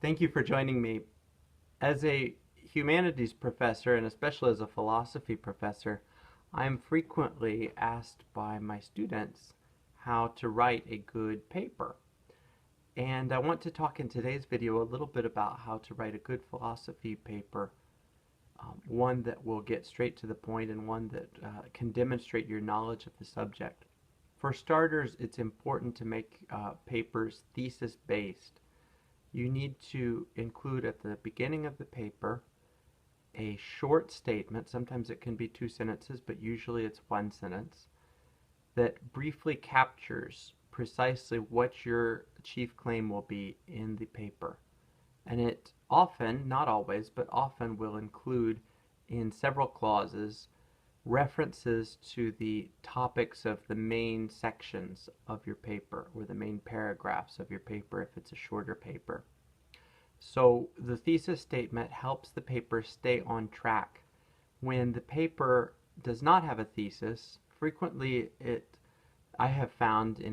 Thank you for joining me. As a humanities professor, and especially as a philosophy professor, I am frequently asked by my students how to write a good paper. And I want to talk in today's video a little bit about how to write a good philosophy paper, one that will get straight to the point and one that can demonstrate your knowledge of the subject. For starters, it's important to make papers thesis-based. You need to include at the beginning of the paper a short statement. Sometimes it can be 2 sentences, but usually it's 1 sentence that briefly captures precisely what your chief claim will be in the paper. And it often, not always, but often will include in several clauses references to the topics of the main sections of your paper or the main paragraphs of your paper if it's a shorter paper. So the thesis statement helps the paper stay on track. When the paper does not have a thesis, frequently I have found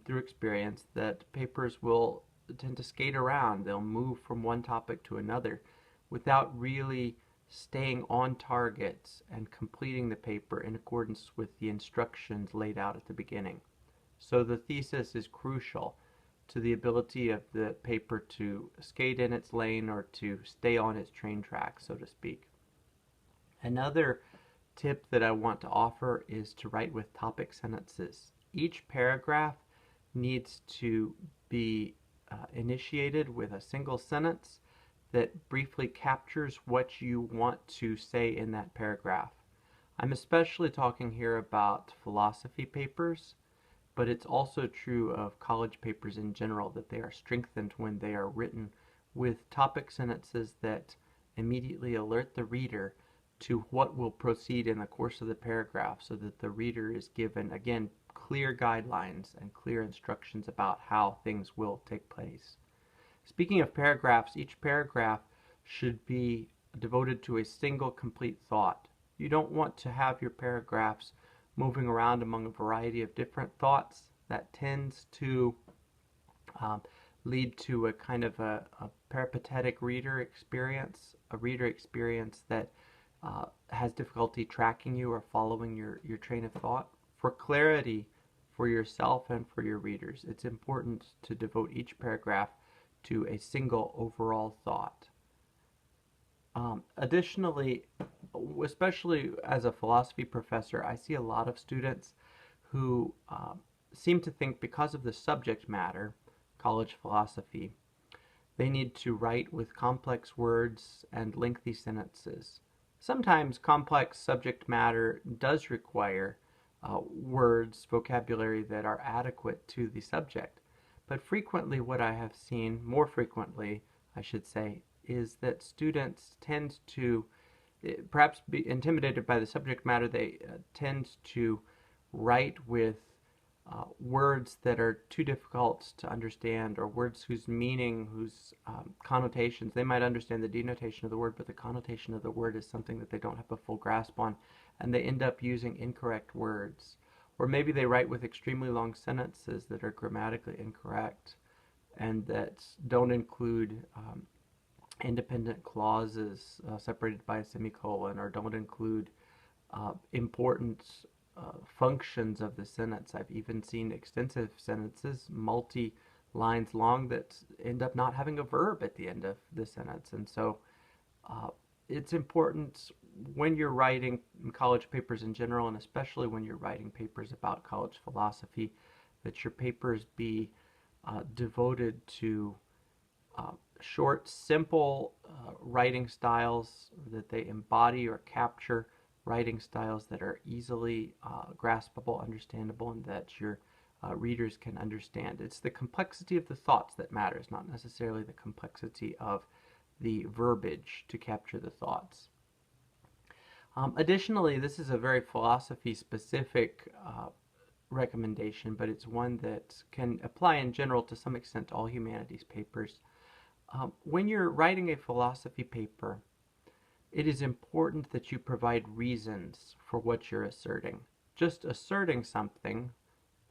through experience that papers will tend to skate around. They'll move from one topic to another without really staying on target and completing the paper in accordance with the instructions laid out at the beginning. So the thesis is crucial to the ability of the paper to skate in its lane or to stay on its train track, so to speak. Another tip that I want to offer is to write with topic sentences. Each paragraph needs to be initiated with a single sentence that briefly captures what you want to say in that paragraph. I'm especially talking here about philosophy papers, but it's also true of college papers in general, that they are strengthened when they are written with topic sentences that immediately alert the reader to what will proceed in the course of the paragraph, so that the reader is given, again, clear guidelines and clear instructions about how things will take place. Speaking of paragraphs, each paragraph should be devoted to a single complete thought. You don't want to have your paragraphs moving around among a variety of different thoughts. That tends to lead to a kind of a peripatetic reader experience, a reader experience that has difficulty tracking you or following your train of thought. For clarity for yourself and for your readers, it's important to devote each paragraph to a single overall thought. Additionally, especially as a philosophy professor, I see a lot of students who seem to think because of the subject matter, college philosophy, they need to write with complex words and lengthy sentences. Sometimes complex subject matter does require words, vocabulary that are adequate to the subject. But frequently what I have seen, more frequently I should say, is that students tend to perhaps be intimidated by the subject matter. They tend to write with words that are too difficult to understand, or words whose meaning, whose connotations, they might understand the denotation of the word, but the connotation of the word is something that they don't have a full grasp on, and they end up using incorrect words. Or maybe they write with extremely long sentences that are grammatically incorrect and that don't include independent clauses separated by a semicolon, or don't include important functions of the sentence. I've even seen extensive sentences, multi-lines long, that end up not having a verb at the end of the sentence. And so it's important when you're writing college papers in general, and especially when you're writing papers about college philosophy, that your papers be devoted to short, simple writing styles, that they embody or capture writing styles that are easily graspable, understandable, and that your readers can understand. It's the complexity of the thoughts that matters, not necessarily the complexity of the verbiage to capture the thoughts. Additionally, this is a very philosophy-specific recommendation, but it's one that can apply in general to some extent to all humanities papers. When you're writing a philosophy paper, it is important that you provide reasons for what you're asserting. Just asserting something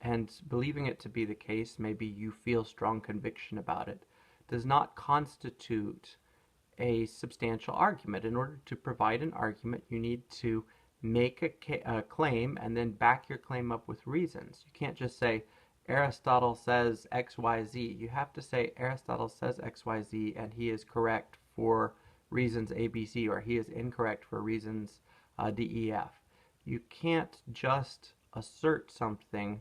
and believing it to be the case, maybe you feel strong conviction about it, does not constitute a substantial argument. In order to provide an argument, you need to make a claim and then back your claim up with reasons. You can't just say Aristotle says XYZ. You have to say Aristotle says XYZ and he is correct for reasons ABC, or he is incorrect for reasons D, E, F. You can't just assert something,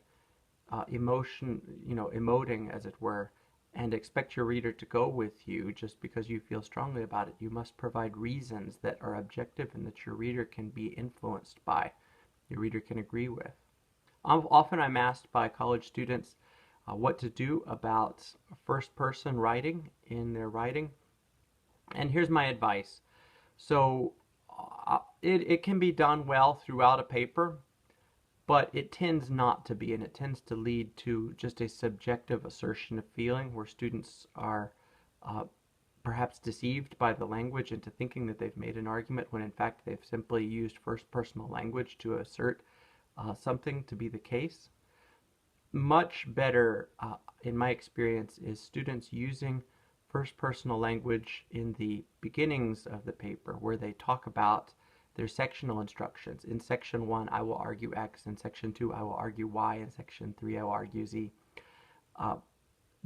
emoting as it were, and expect your reader to go with you just because you feel strongly about it. You must provide reasons that are objective and that your reader can be influenced by, your reader can agree with. Often I'm asked by college students what to do about first-person writing in their writing, and here's my advice. So it can be done well throughout a paper, but it tends not to be, and it tends to lead to just a subjective assertion of feeling where students are perhaps deceived by the language into thinking that they've made an argument when in fact they've simply used first personal language to assert something to be the case. Much better, in my experience, is students using first personal language in the beginnings of the paper where they talk about their sectional instructions. In section 1, I will argue X. In section 2, I will argue Y. In section 3, I will argue Z.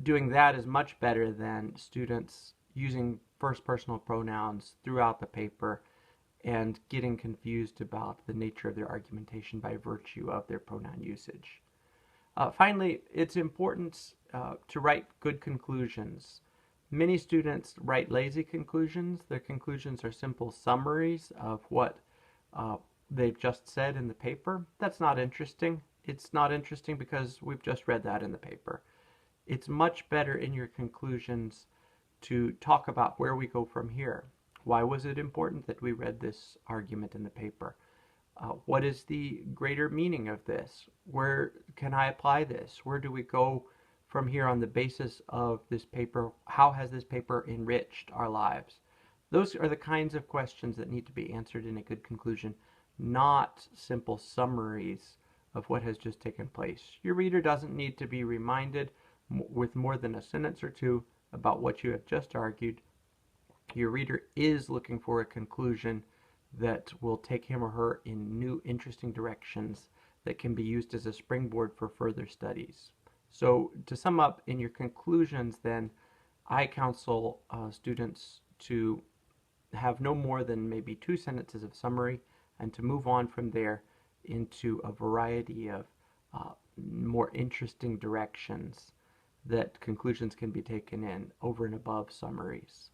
Doing that is much better than students using first personal pronouns throughout the paper and getting confused about the nature of their argumentation by virtue of their pronoun usage. Finally, it's important to write good conclusions. Many students write lazy conclusions. Their conclusions are simple summaries of what they've just said in the paper. That's not interesting. It's not interesting because we've just read that in the paper. It's much better in your conclusions to talk about where we go from here. Why was it important that we read this argument in the paper? What is the greater meaning of this? Where can I apply this? Where do we go from here on the basis of this paper? How has this paper enriched our lives? Those are the kinds of questions that need to be answered in a good conclusion, not simple summaries of what has just taken place. Your reader doesn't need to be reminded with more than a sentence or two about what you have just argued. Your reader is looking for a conclusion that will take him or her in new, interesting directions that can be used as a springboard for further studies. So to sum up, in your conclusions then, I counsel students to have no more than maybe 2 sentences of summary and to move on from there into a variety of more interesting directions that conclusions can be taken in over and above summaries.